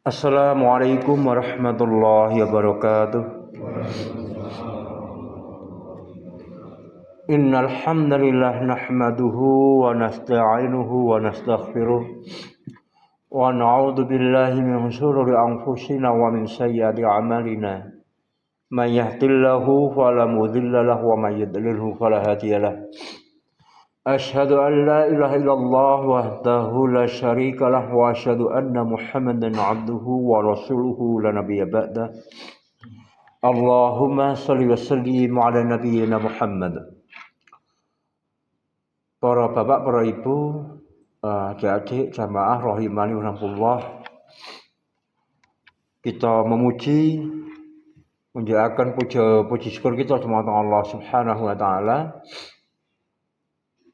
Assalamualaikum warahmatullahi wabarakatuh. Innal hamdalillah nahmaduhu wa nasta'inuhu wa nastaghfiruh wa na'udzu billahi min shururi anfusina wa min sayyiati a'malina. May yahdihillahu fala mudilla lahu wa may yudlilhu fala hadiya lahu. Asyhadu an la ilaha illallah wahdahu la syarika lah wa asyhadu anna Muhammadan 'abduhu wa rasuluhu la nabiyya ba'da. Allahumma shalli wa sallim ala nabiyyina Muhammad. Para bapak, para ibu, adik-adik jamaah rahimani rahimakumullah. Kita memuji, menjadikan puji syukur kita kepada Allah Subhanahu wa taala.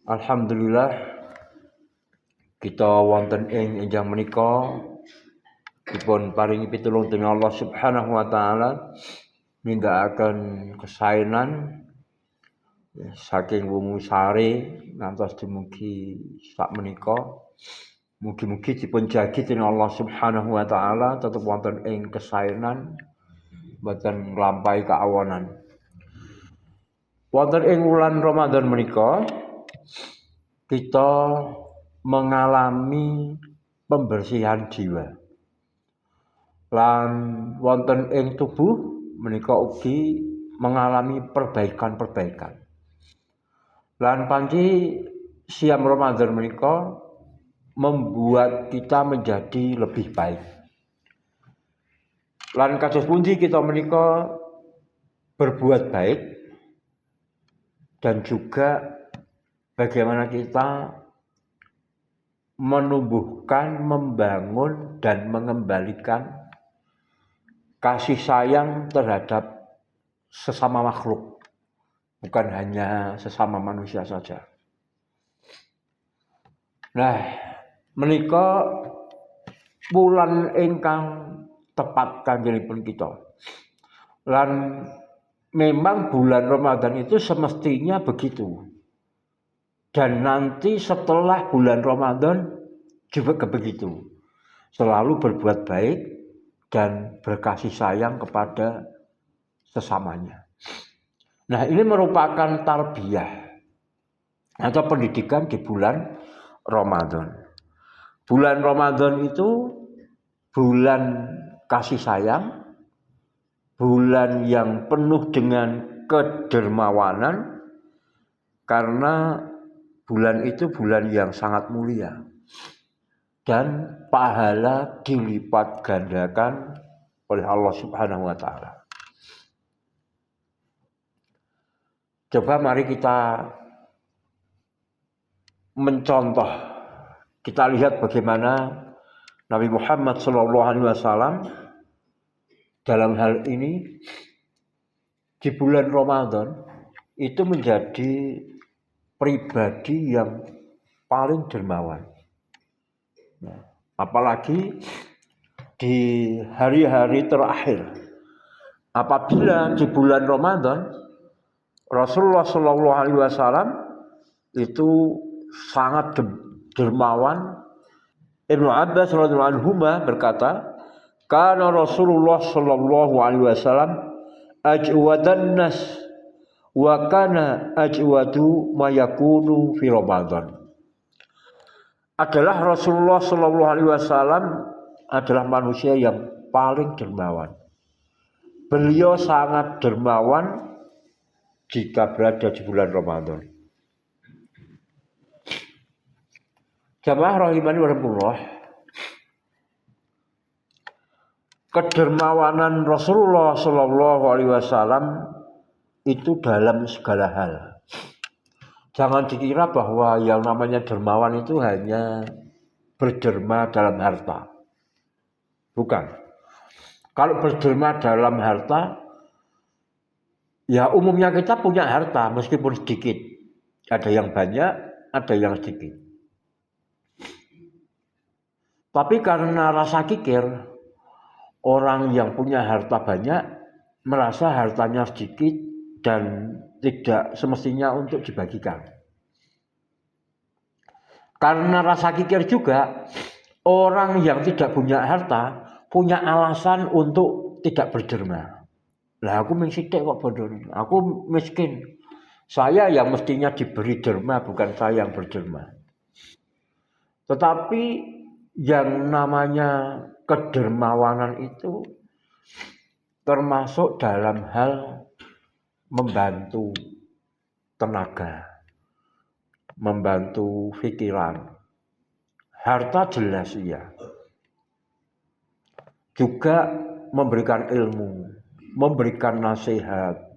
Alhamdulillah kita wonten ing enjang menika dipun paringi pitulung dening Allah Subhanahu wa taala nindakaken kesaenan saking wungu sare ngantos dumugi sak menika. Mugi-mugi dipun jagi dening Allah Subhanahu wa taala tetep wonten ing kesaenan boten nglampahi kaawonan. Wonten ing wulan Ramadan menika kita mengalami pembersihan jiwa. Lan wonten ing tubuh menika ugi mengalami perbaikan-perbaikan. Lan panci siam Ramadan menika membuat kita menjadi lebih baik. Lan kados pundi kita menika berbuat baik dan juga bagaimana kita menumbuhkan, membangun dan mengembalikan kasih sayang terhadap sesama makhluk. Bukan hanya sesama manusia saja. Nah, menika wulan ingkang tepat kanggilipun kita. Lan memang bulan Ramadan itu semestinya begitu. Dan nanti setelah bulan Ramadan juga begitu. Selalu berbuat baik dan berkasih sayang kepada sesamanya. Nah, ini merupakan tarbiyah atau pendidikan di bulan Ramadan. Bulan Ramadan itu bulan kasih sayang, bulan yang penuh dengan kedermawanan, karena bulan itu bulan yang sangat mulia dan pahala dilipat gandakan oleh Allah Subhanahu wa taala. Coba mari kita mencontoh, kita lihat bagaimana Nabi Muhammad SAW dalam hal ini di bulan Ramadan itu menjadi pribadi yang paling dermawan. Nah, apalagi di hari-hari terakhir, apabila di bulan Ramadan Rasulullah SAW itu sangat dermawan. Ibnu Abbas radhiyallahu anhu berkata, "Kana Rasulullah SAW ajwadan nas wa kana ajwadu ma yakunu fi Ramadan." Adalah Rasulullah SAW adalah manusia yang paling dermawan. Beliau sangat dermawan jika berada di bulan Ramadan. Jamaah rahimani wa rahimakumullah. Kedermawanan Rasulullah SAW itu dalam segala hal. Jangan dikira bahwa yang namanya dermawan itu hanya berderma dalam harta. Bukan. Kalau berderma dalam harta, ya umumnya kita punya harta meskipun sedikit. Ada yang banyak, ada yang sedikit. Tapi karena rasa kikir, orang yang punya harta banyak merasa hartanya sedikit dan tidak semestinya untuk dibagikan. Karena rasa kikir juga, orang yang tidak punya harta punya alasan untuk tidak berderma. Lah aku sithik kok bodoh. Aku miskin. Saya yang mestinya diberi derma, bukan saya yang berderma. Tetapi yang namanya kedermawanan itu termasuk dalam hal membantu tenaga, membantu pikiran. Harta jelas iya. Juga memberikan ilmu, memberikan nasihat.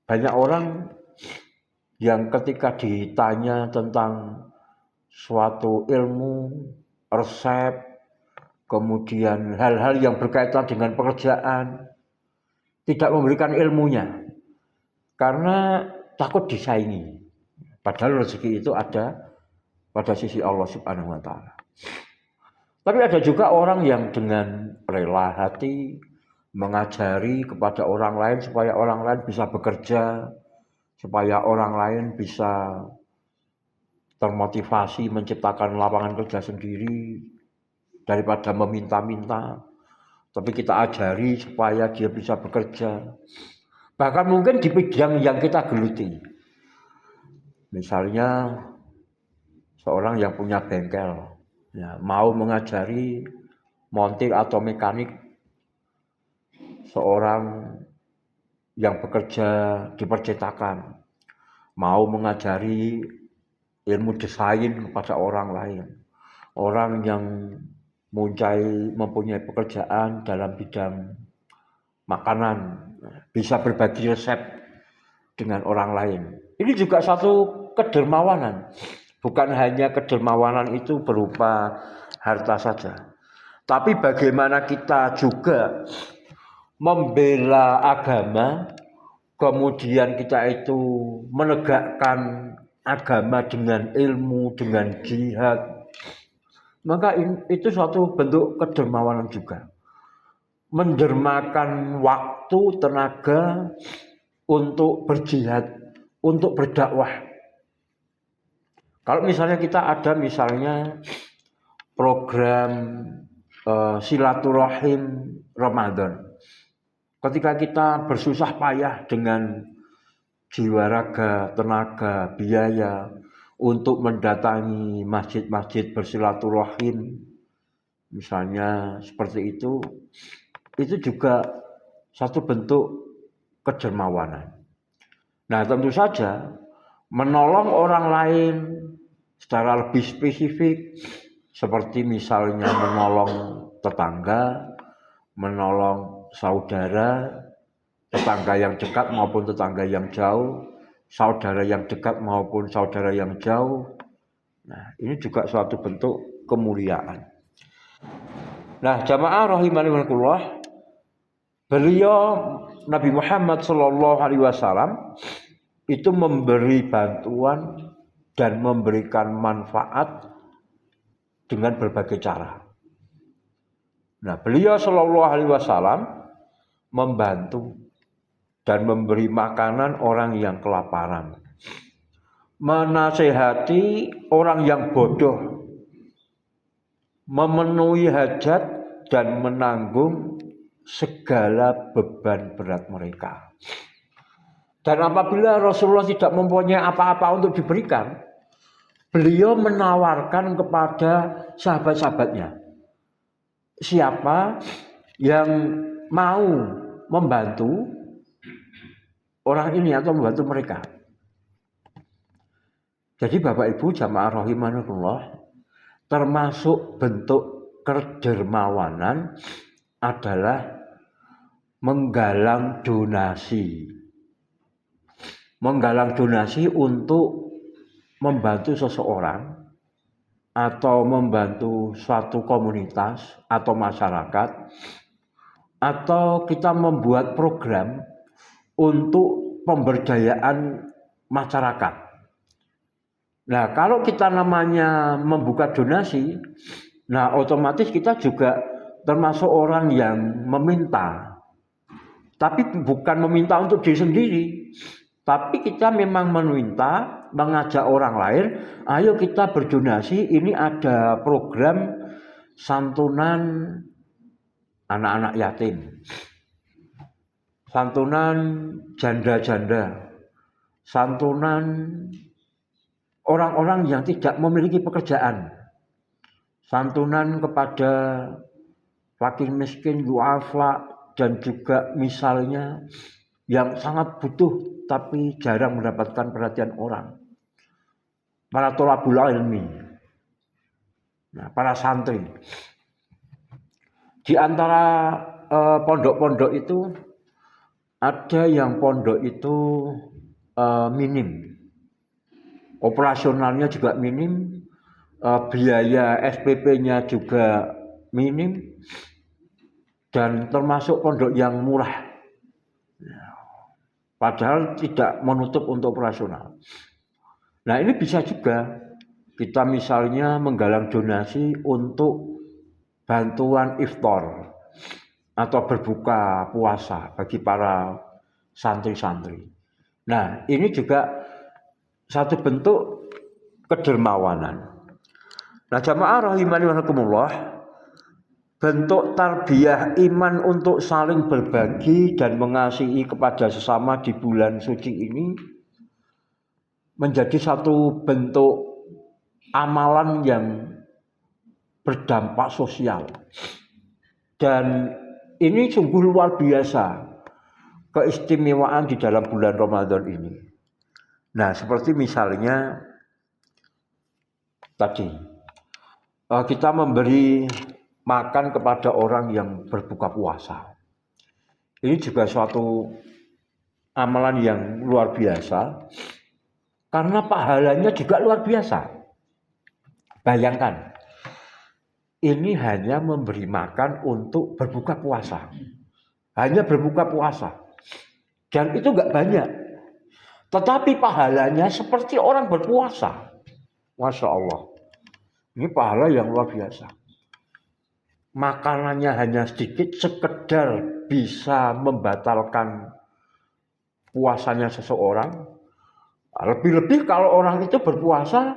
Banyak orang yang ketika ditanya tentang suatu ilmu, resep, kemudian hal-hal yang berkaitan dengan pekerjaan, tidak memberikan ilmunya karena takut disaingi. Padahal rezeki itu ada pada sisi Allah Subhanahu wa taala. Tapi ada juga orang yang dengan rela hati mengajari kepada orang lain supaya orang lain bisa bekerja, supaya orang lain bisa termotivasi menciptakan lapangan kerja sendiri daripada meminta-minta. Tapi kita ajari supaya dia bisa bekerja. Bahkan mungkin di bidang yang kita geluti. Misalnya seorang yang punya bengkel, ya, mau mengajari montir atau mekanik seorang yang bekerja di percetakan, mau mengajari ilmu desain kepada orang lain, orang yang mempunyai pekerjaan dalam bidang makanan, bisa berbagi resep dengan orang lain. Ini juga satu kedermawanan. Bukan hanya kedermawanan itu berupa harta saja, tapi bagaimana kita juga membela agama, kemudian kita itu menegakkan agama dengan ilmu, dengan jihad. Maka itu suatu bentuk kedermawanan juga. Mendermakan waktu, tenaga untuk berjihad, untuk berdakwah. Kalau misalnya kita ada program silaturahim Ramadan. Ketika kita bersusah payah dengan jiwa raga, tenaga, biaya untuk mendatangi masjid-masjid bersilaturahim, misalnya seperti itu juga satu bentuk kedermawanan. Nah, tentu saja menolong orang lain secara lebih spesifik, seperti misalnya menolong tetangga, menolong saudara, tetangga yang dekat maupun tetangga yang jauh, saudara yang dekat maupun saudara yang jauh. Nah, ini juga suatu bentuk kemuliaan. Nah, jamaah rahimanillah, beliau Nabi Muhammad SAW itu memberi bantuan dan memberikan manfaat dengan berbagai cara. Nah, beliau SAW membantu dan memberi makanan orang yang kelaparan, menasehati orang yang bodoh, memenuhi hajat dan menanggung segala beban berat mereka. Dan apabila Rasulullah tidak mempunyai apa-apa untuk diberikan, beliau menawarkan kepada sahabat-sahabatnya, siapa yang mau membantu orang ini atau membantu mereka. Jadi Bapak Ibu jamaah rahimanallah, termasuk bentuk kedermawanan adalah menggalang donasi. Menggalang donasi untuk membantu seseorang atau membantu suatu komunitas atau masyarakat, atau kita membuat program untuk pemberdayaan masyarakat. Nah, kalau kita namanya membuka donasi, nah otomatis kita juga termasuk orang yang meminta. Tapi bukan meminta untuk diri sendiri, tapi kita memang meminta, mengajak orang lain, ayo kita berdonasi, ini ada program santunan anak-anak yatim, santunan janda-janda, santunan orang-orang yang tidak memiliki pekerjaan, santunan kepada fakir miskin, duafa, dan juga misalnya yang sangat butuh tapi jarang mendapatkan perhatian orang, para tholabul ilmi, para santri. Di antara pondok-pondok itu ada yang pondok itu minim, operasionalnya juga minim, biaya SPP-nya juga minim, dan termasuk pondok yang murah, padahal tidak menutup untuk operasional. Nah, ini bisa juga kita misalnya menggalang donasi untuk bantuan iftar atau berbuka puasa bagi para santri-santri. Nah, ini juga satu bentuk kedermawanan. Nah, jamaah rahimani wa rahimakumullah, bentuk tarbiyah iman untuk saling berbagi dan mengasihi kepada sesama di bulan suci ini menjadi satu bentuk amalan yang berdampak sosial. Dan ini sungguh luar biasa keistimewaan di dalam bulan Ramadan ini. Nah, seperti misalnya tadi kita memberi makan kepada orang yang berbuka puasa. Ini juga suatu amalan yang luar biasa karena pahalanya juga luar biasa. Bayangkan, ini hanya memberi makan untuk berbuka puasa. Hanya berbuka puasa. Dan itu enggak banyak. Tetapi pahalanya seperti orang berpuasa. Masya Allah. Ini pahala yang luar biasa. Makanannya hanya sedikit, sekedar bisa membatalkan puasanya seseorang. Lebih-lebih kalau orang itu berpuasa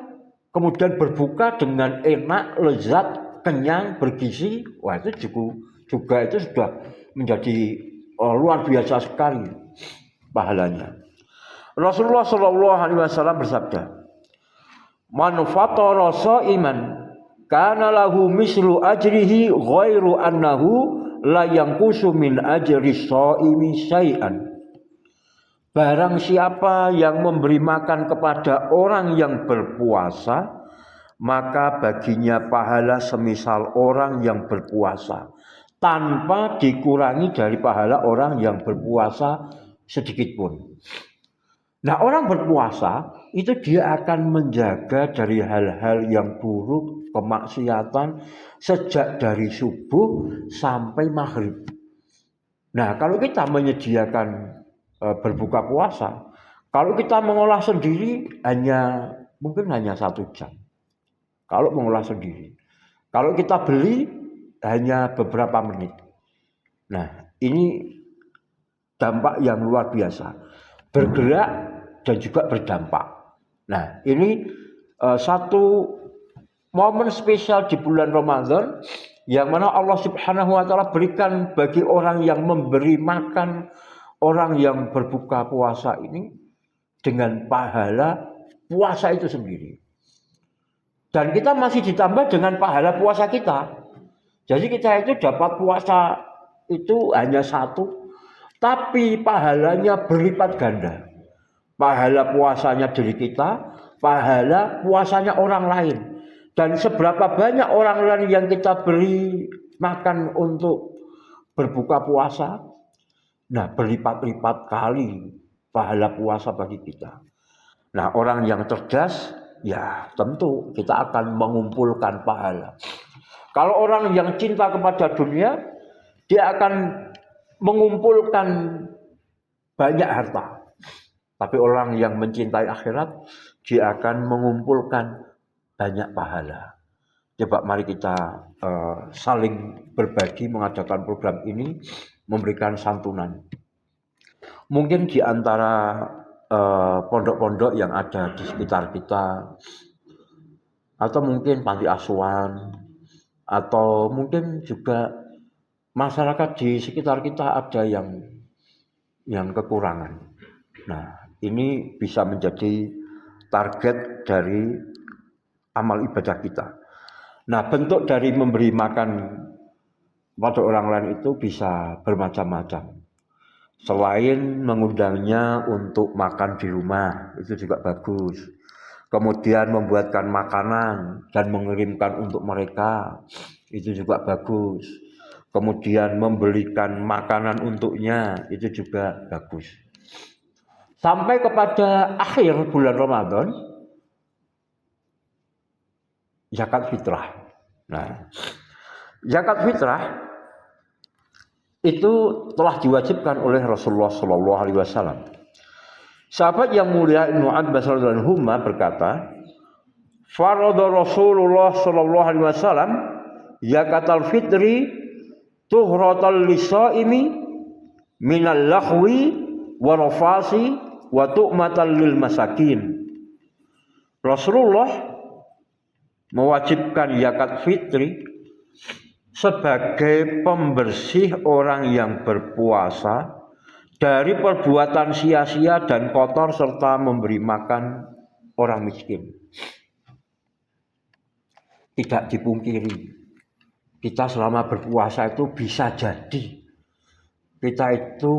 kemudian berbuka dengan enak, lezat, kenyang, bergizi, wah itu juga itu sudah menjadi luar biasa sekali pahalanya. Rasulullah Shallallahu Alaihi Wasallam bersabda, "Man fatara sha'iman kana lahu mislu ajrihi ghairu annahu la yanqusu min ajri shaimi syai'an." Barang siapa yang memberi makan kepada orang yang berpuasa, maka baginya pahala semisal orang yang berpuasa, tanpa dikurangi dari pahala orang yang berpuasa sedikit pun. Nah, orang berpuasa itu dia akan menjaga dari hal-hal yang buruk, kemaksiatan, sejak dari subuh sampai maghrib. Nah, kalau kita menyediakan berbuka puasa, kalau kita mengolah sendiri mungkin hanya 1 jam. Kalau mengolah sendiri, kalau kita beli hanya beberapa menit. Nah, ini dampak yang luar biasa, bergerak dan juga berdampak. Nah, ini satu momen spesial di bulan Ramadan yang mana Allah Subhanahu wa taala berikan bagi orang yang memberi makan orang yang berbuka puasa ini dengan pahala puasa itu sendiri. Dan kita masih ditambah dengan pahala puasa kita. Jadi kita itu dapat puasa itu hanya 1, tapi pahalanya berlipat ganda. Pahala puasanya diri kita, pahala puasanya orang lain. Dan seberapa banyak orang lain yang kita beri makan untuk berbuka puasa, nah berlipat-lipat kali pahala puasa bagi kita. Nah, orang yang cerdas, ya tentu kita akan mengumpulkan pahala. Kalau orang yang cinta kepada dunia, dia akan mengumpulkan banyak harta. Tapi orang yang mencintai akhirat, dia akan mengumpulkan banyak pahala. Coba mari kita saling berbagi mengadakan program ini, memberikan santunan. Mungkin di antara pondok-pondok yang ada di sekitar kita, atau mungkin panti asuhan, atau mungkin juga masyarakat di sekitar kita ada yang kekurangan. Nah, ini bisa menjadi target dari amal ibadah kita. Nah, bentuk dari memberi makan pada orang lain itu bisa bermacam-macam. Selain mengundangnya untuk makan di rumah, itu juga bagus. Kemudian membuatkan makanan dan mengirimkan untuk mereka, itu juga bagus. Kemudian membelikan makanan untuknya, itu juga bagus. Sampai kepada akhir bulan Ramadan, zakat fitrah. Nah, zakat fitrah itu telah diwajibkan oleh Rasulullah Shallallahu Alaihi Wasallam. Sahabat yang mulia Ibnu Abbas radhiyallahu anhu berkata, "Farada Rasulullah Shallallahu Alaihi Wasallam zakatal fitri tuhratal lisaimi minal lahwi wa rafasi wa tu'matal lil masakin." Rasulullah mewajibkan zakat fitri sebagai pembersih orang yang berpuasa dari perbuatan sia-sia dan kotor serta memberi makan orang miskin. Tidak dipungkiri, kita selama berpuasa itu bisa jadi kita itu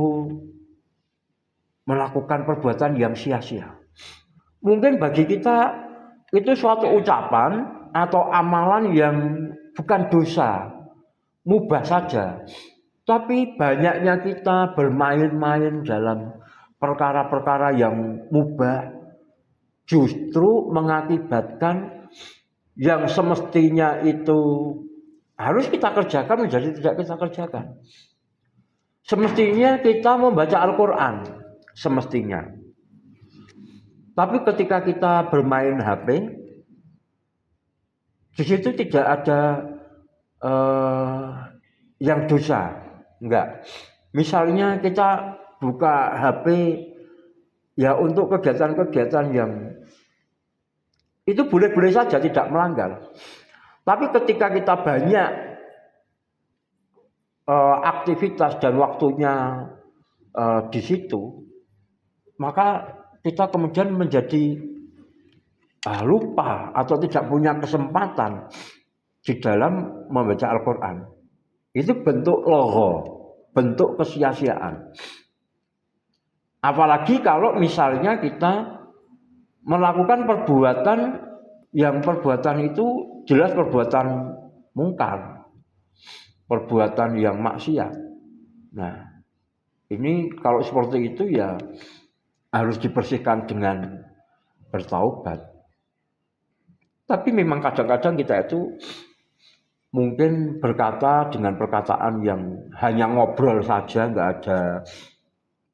melakukan perbuatan yang sia-sia. Mungkin bagi kita itu suatu ucapan atau amalan yang bukan dosa, mubah saja. Tapi banyaknya kita bermain-main dalam perkara-perkara yang mubah justru mengakibatkan yang semestinya itu harus kita kerjakan menjadi tidak kita kerjakan. Semestinya kita membaca Al-Quran, semestinya. Tapi ketika kita bermain HP, di situ tidak ada yang dosa, enggak. Misalnya kita buka HP ya untuk kegiatan-kegiatan yang itu boleh-boleh saja tidak melanggar. Tapi ketika kita banyak aktivitas dan waktunya di situ, maka kita kemudian menjadi lupa atau tidak punya kesempatan di dalam membaca Al-Quran. Itu bentuk logho, bentuk kesia-siaan. Apalagi kalau misalnya kita melakukan perbuatan yang perbuatan itu jelas perbuatan mungkar, perbuatan yang maksiat. Nah, ini kalau seperti itu ya harus dibersihkan dengan bertaubat. Tapi memang kadang-kadang kita itu mungkin berkata dengan perkataan yang hanya ngobrol saja, nggak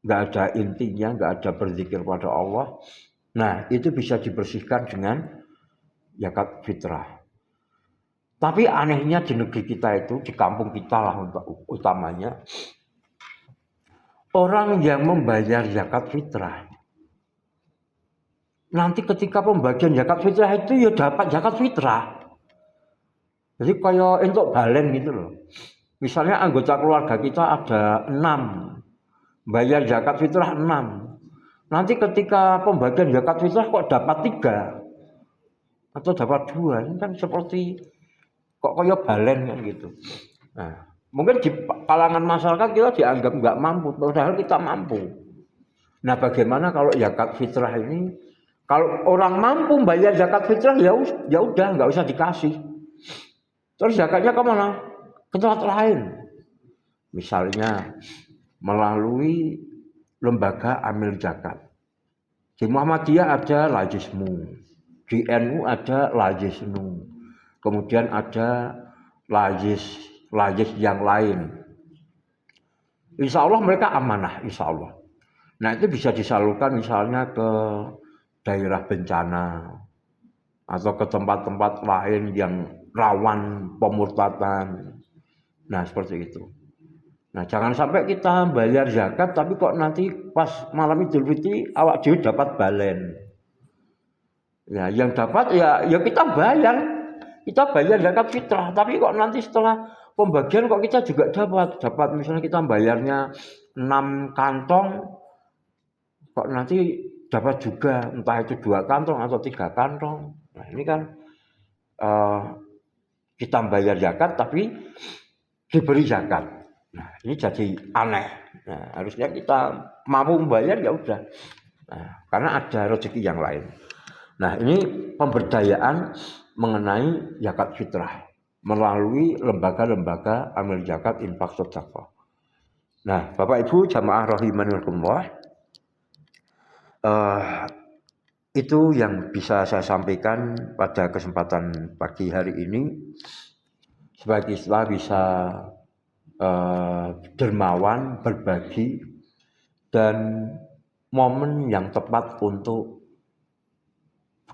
ada intinya, nggak ada berzikir pada Allah. Nah, itu bisa dibersihkan dengan zakat fitrah. Tapi anehnya di negeri kita itu, di kampung kita lah untuk utamanya, orang yang membayar zakat fitrah, nanti ketika pembagian zakat fitrah itu ya dapat zakat fitrah. Jadi kayak untuk balen gitu loh. Misalnya anggota keluarga kita ada 6, bayar zakat fitrah 6. Nanti ketika pembagian zakat fitrah kok dapat 3 atau dapat 2, ini kan seperti kok kayak balen kan gitu. Nah, mungkin di kalangan masyarakat kita dianggap nggak mampu, padahal kita mampu. Nah, bagaimana kalau zakat fitrah ini? Kalau orang mampu bayar zakat fitrah ya udah nggak usah dikasih. Terus zakatnya kemana? Ke tempat lain. Misalnya melalui lembaga amil zakat. Di Muhammadiyah ada Lajismu, di NU ada Lajisnu, kemudian ada Lajis yang lain. Insya Allah mereka amanah, insya Allah. Nah, itu bisa disalurkan misalnya ke daerah bencana atau ke tempat-tempat lain yang rawan pemurtadan. Nah, seperti itu. Nah, jangan sampai kita bayar zakat tapi kok nanti pas malam Idul Fitri awak dhewe dapat balen. Ya, yang dapat ya kita bayar. kita bayar zakat fitrah, tapi kok nanti setelah pembagian kok kita juga dapat misalnya kita bayarnya 6 kantong, kok nanti dapat juga entah itu 2 kantong atau 3 kantong. Nah ini kan kita bayar zakat tapi diberi zakat. Nah ini jadi aneh. Nah, harusnya kita mampu membayar ya udah. Nah, karena ada rezeki yang lain. Nah ini pemberdayaan mengenai zakat fitrah melalui lembaga-lembaga amil zakat infak sedekah. Nah Bapak Ibu jamaah rahimanillah, itu yang bisa saya sampaikan pada kesempatan pagi hari ini supaya kita bisa dermawan, berbagi, dan momen yang tepat untuk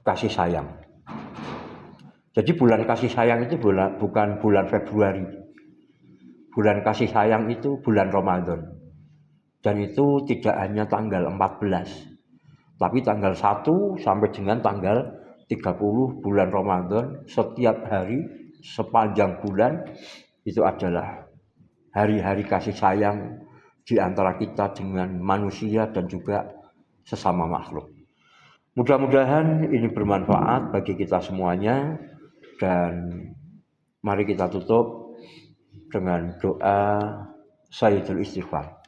kasih sayang. Jadi bulan kasih sayang itu bukan bulan Februari. Bulan kasih sayang itu bulan Ramadan. Dan itu tidak hanya tanggal 14, tapi tanggal 1 sampai dengan tanggal 30 bulan Ramadan, setiap hari sepanjang bulan itu adalah hari-hari kasih sayang di antara kita dengan manusia dan juga sesama makhluk. Mudah-mudahan ini bermanfaat bagi kita semuanya, dan mari kita tutup dengan doa Sayyidul Istighfar.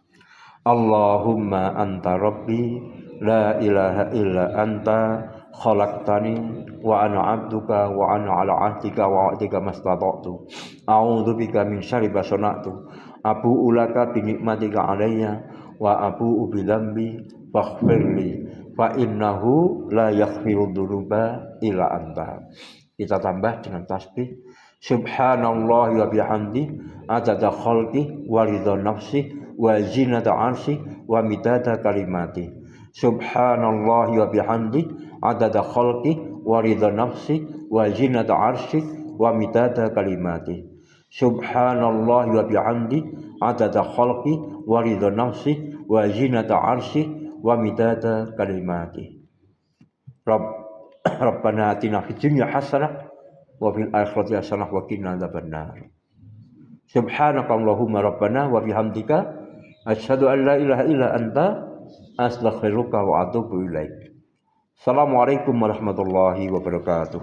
Allahumma anta rabbi la ilaha illa anta khalaqtani wa ana 'abduka wa ana 'ala 'ahdika wa wa'dika mastata'tu a'udzu bika min syarri ma sana'tu abu'u laka bi ni'matika 'alayya wa abu'u bi dzambi faghfirli fa innahu la yaghfiru dzunuba illa anta. Kita tambah dengan tasbih subhanallah wa bihamdi adada khalqi wa ridha nafsi wa zinata 'arsy wa midada kalimati. Subhanallah wa bihamdi adada khalqi wa ridha nafsi wa zinata 'arsy wa midada kalimati. Subhanallah wa bihamdi adada khalqi wa ridha nafsi wa zinata 'arsy wa midada kalimati. Rabbana atina fid dunya hasanah wa fil akhirati hasanah wa qina adzabannar. Subhanakallahumma rabbana wa bihamdika asyhadu an la ilaha illa anta astaghfiruka wa atubu ilaik. Assalamualaikum warahmatullahi wabarakatuh.